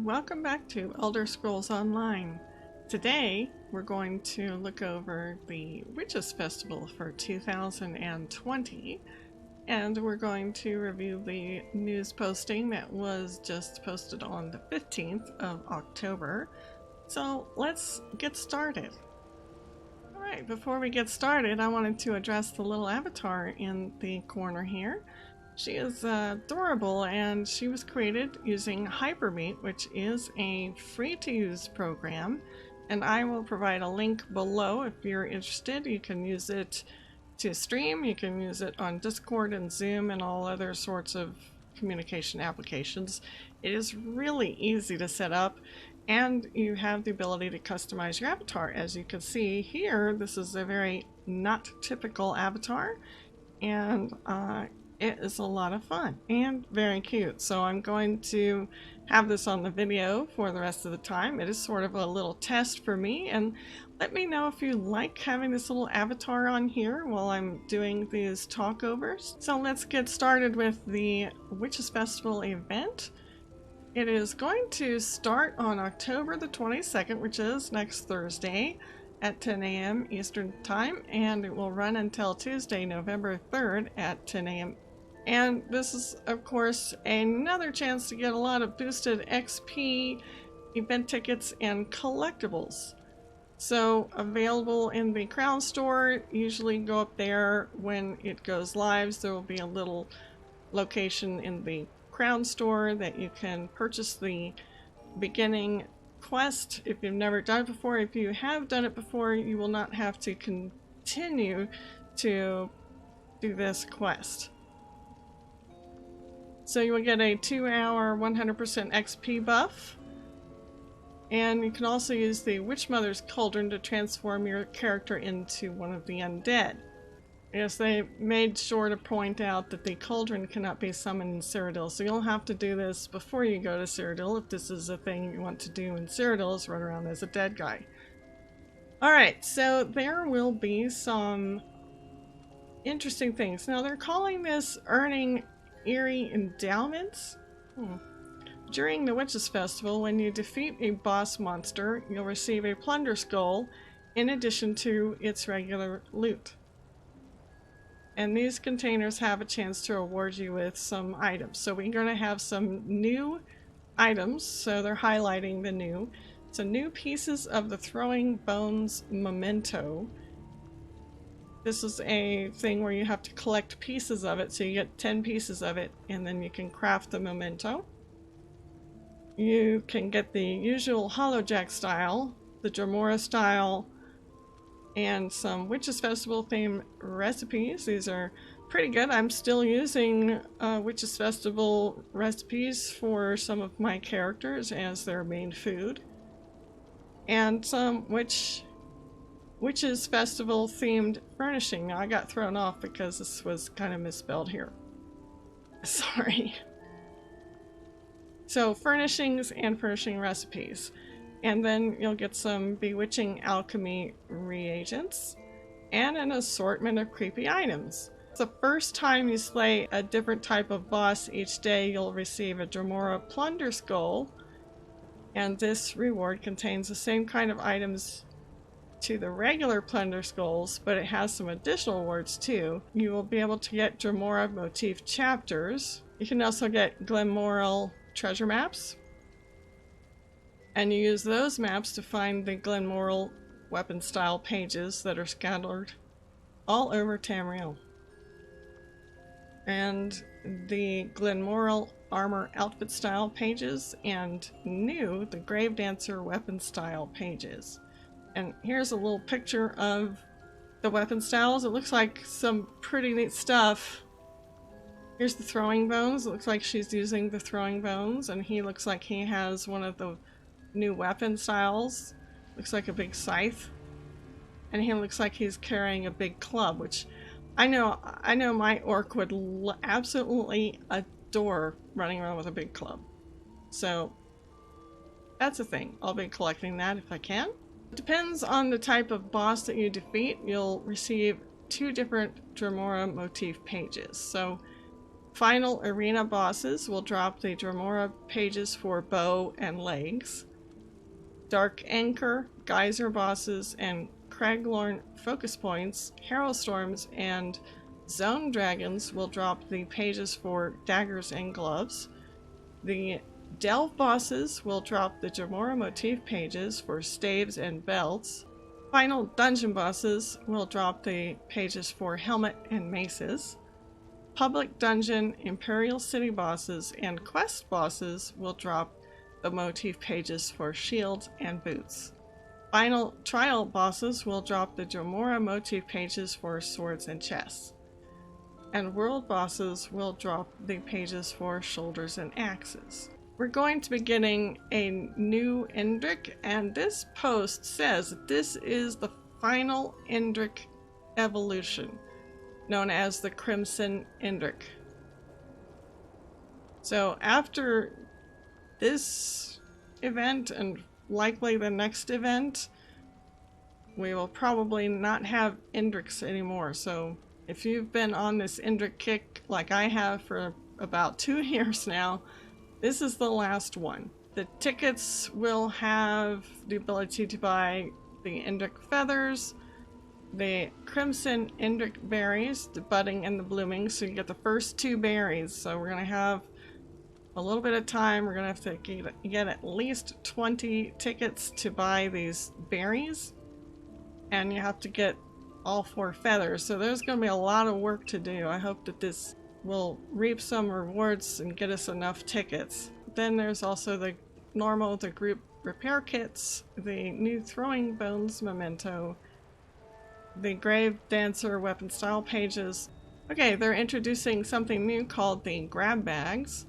Welcome back to Elder Scrolls Online. Today we're going to look over the Witches Festival for 2020, and we're going to review the news posting that was just posted on the 15th of October. So let's get started. Alright, before we get started, I wanted to address the little avatar in the corner here. She is adorable, and she was created using Hypermeet, which is a free-to-use program, and I will provide a link below if you're interested. You can use it to stream, you can use it on Discord and Zoom and all other sorts of communication applications. It is really easy to set up, and you have the ability to customize your avatar. As you can see here, this is a very not typical avatar, and it is a lot of fun and very cute. So I'm going to have this on the video for the rest of the time. It is sort of a little test for me, and let me know if you like having this little avatar on here while I'm doing these talkovers. So let's get started with the Witches Festival event. It is going to start on October the 22nd, which is next Thursday, at 10 a.m. Eastern Time, and it will run until Tuesday, November 3rd at 10 a.m. And this is, of course, another chance to get a lot of boosted XP, event tickets, and collectibles. So, available in the Crown Store. Usually go up there when it goes live. So there will be a little location in the Crown Store that you can purchase the beginning quest if you've never done it before. If you have done it before, you will not have to continue to do this quest. So you will get a 2-hour 100% XP buff, and you can also use the Witch Mother's Cauldron to transform your character into one of the undead. Yes, they made sure to point out that the cauldron cannot be summoned in Cyrodiil, so you'll have to do this before you go to Cyrodiil if this is a thing you want to do in Cyrodiil, is run around as a dead guy. Alright, so there will be some interesting things. Now they're calling this earning Eerie Endowments. During the Witches Festival, when you defeat a boss monster, you'll receive a plunder skull in addition to its regular loot. And these containers have a chance to reward you with some items. So we're going to have some new items, so they're highlighting the new. So new pieces of the Throwing Bones Memento. This is a thing where you have to collect pieces of it, so you get 10 pieces of it, and then you can craft the memento. You can get the usual Hollowjack style, the Dremora style, and some Witches Festival themed recipes. These are pretty good. I'm still using Witches Festival recipes for some of my characters as their main food. And some Witches Festival themed furnishing. Now I got thrown off because this was kind of misspelled here. Sorry. So furnishings and furnishing recipes. And then you'll get some bewitching alchemy reagents and an assortment of creepy items. The first time you slay a different type of boss each day, you'll receive a Dremora plunder skull, and this reward contains the same kind of items to the regular plunder skulls, but it has some additional rewards too. You will be able to get Dremora motif chapters. You can also get Greymoor treasure maps, and you use those maps to find the Greymoor weapon style pages that are scattered all over Tamriel. And the Greymoor armor outfit style pages, and new, the Grave Dancer weapon style pages. And here's a little picture of the weapon styles. It looks like some pretty neat stuff. Here's the Throwing Bones. It looks like she's using the Throwing Bones, and he looks like he has one of the new weapon styles. Looks like a big scythe. And he looks like he's carrying a big club, which I know my orc would absolutely adore running around with a big club. So that's a thing. I'll be collecting that if I can. It depends on the type of boss that you defeat. You'll receive 2 different Dremora motif pages. So Final arena bosses will drop the Dremora pages for bow and legs. Dark Anchor, Geyser bosses, and Craglorn focus points, Harrow Storms, and Zone Dragons will drop the pages for daggers and gloves. The Delve bosses will drop the Dremora motif pages for staves and belts. Final dungeon bosses will drop the pages for helmet and maces. Public dungeon, Imperial City bosses, and quest bosses will drop the motif pages for shields and boots. Final trial bosses will drop the Dremora motif pages for swords and chests. And world bosses will drop the pages for shoulders and axes. We're going to be getting a new Indrik, and this post says that this is the final Indrik Evolution, known as the Crimson Indrik. So after this event, and likely the next event, we will probably not have Indriks anymore. So if you've been on this Indrik kick like I have for about 2 years now, this is the last one. The tickets will have the ability to buy the Indrik feathers, the Crimson Indrik berries, the budding and the blooming, so you get the first 2 berries. So we're going to have a little bit of time. We're going to have to get at least 20 tickets to buy these berries, and you have to get all 4 feathers. So there's going to be a lot of work to do. I hope that this will reap some rewards and get us enough tickets. Then there's also the group repair kits, the new throwing bones memento, the grave dancer weapon style pages. Okay, they're introducing something new called the grab bags.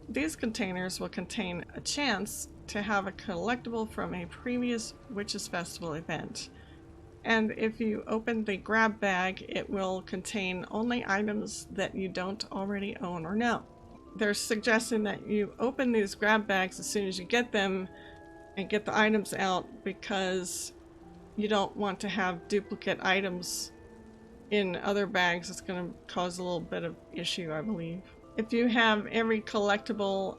These containers will contain a chance to have a collectible from a previous Witches Festival event. And if you open the grab bag, it will contain only items that you don't already own or know. They're suggesting that you open these grab bags as soon as you get them and get the items out, because you don't want to have duplicate items in other bags. It's going to cause a little bit of issue, I believe. If you have every collectible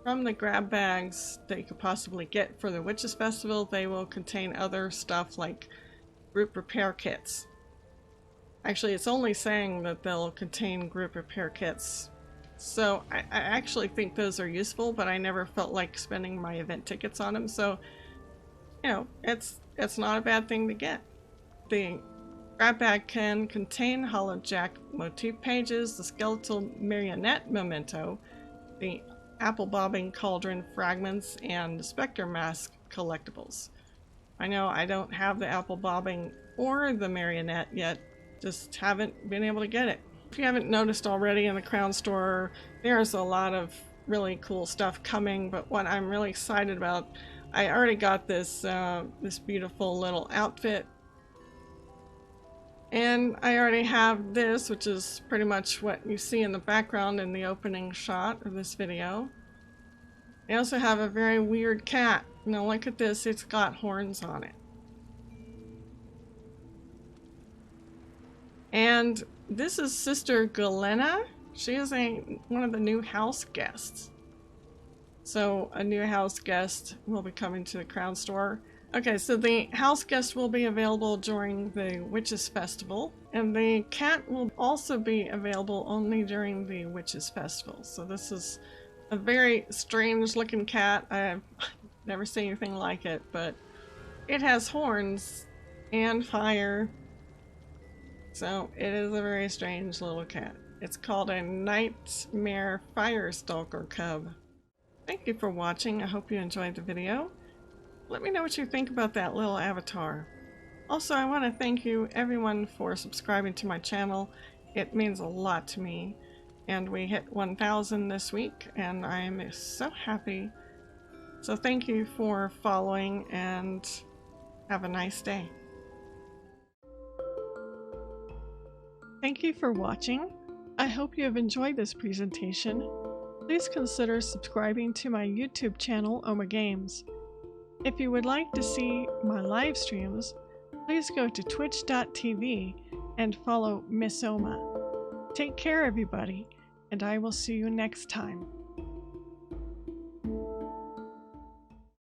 from the grab bags that you could possibly get for the Witches Festival, they will contain other stuff like group repair kits. Actually, it's only saying that they'll contain group repair kits. So I actually think those are useful, but I never felt like spending my event tickets on them. So, you know, it's not a bad thing to get. The grab bag can contain Hollow Jack motif pages, the skeletal marionette memento, the apple bobbing cauldron fragments, and the specter mask collectibles. I know I don't have the apple bobbing or the marionette yet, just haven't been able to get it. If you haven't noticed already, in the Crown Store there's a lot of really cool stuff coming, but what I'm really excited about, I already got this this beautiful little outfit, and I already have this, which is pretty much what you see in the background in the opening shot of this video. I also have a very weird cat. Now look at this, it's got horns on it. And this is Sister Galena. She is one of the new house guests. So a new house guest will be coming to the Crown Store. Okay, so the house guest will be available during the Witches Festival, and the cat will also be available only during the Witches Festival. So this is a very strange looking cat. I've never seen anything like it, but it has horns and fire. So it is a very strange little cat. It's called a Nightmare Firestalker Cub. Thank you for watching. I hope you enjoyed the video. Let me know what you think about that little avatar. Also, I want to thank you everyone for subscribing to my channel. It means a lot to me. And we hit 1,000 this week, and I am so happy. So thank you for following, and have a nice day. Thank you for watching. I hope you have enjoyed this presentation. Please consider subscribing to my YouTube channel, Oma Games. If you would like to see my live streams, please go to twitch.tv and follow Miss Oma. Take care, everybody, and I will see you next time.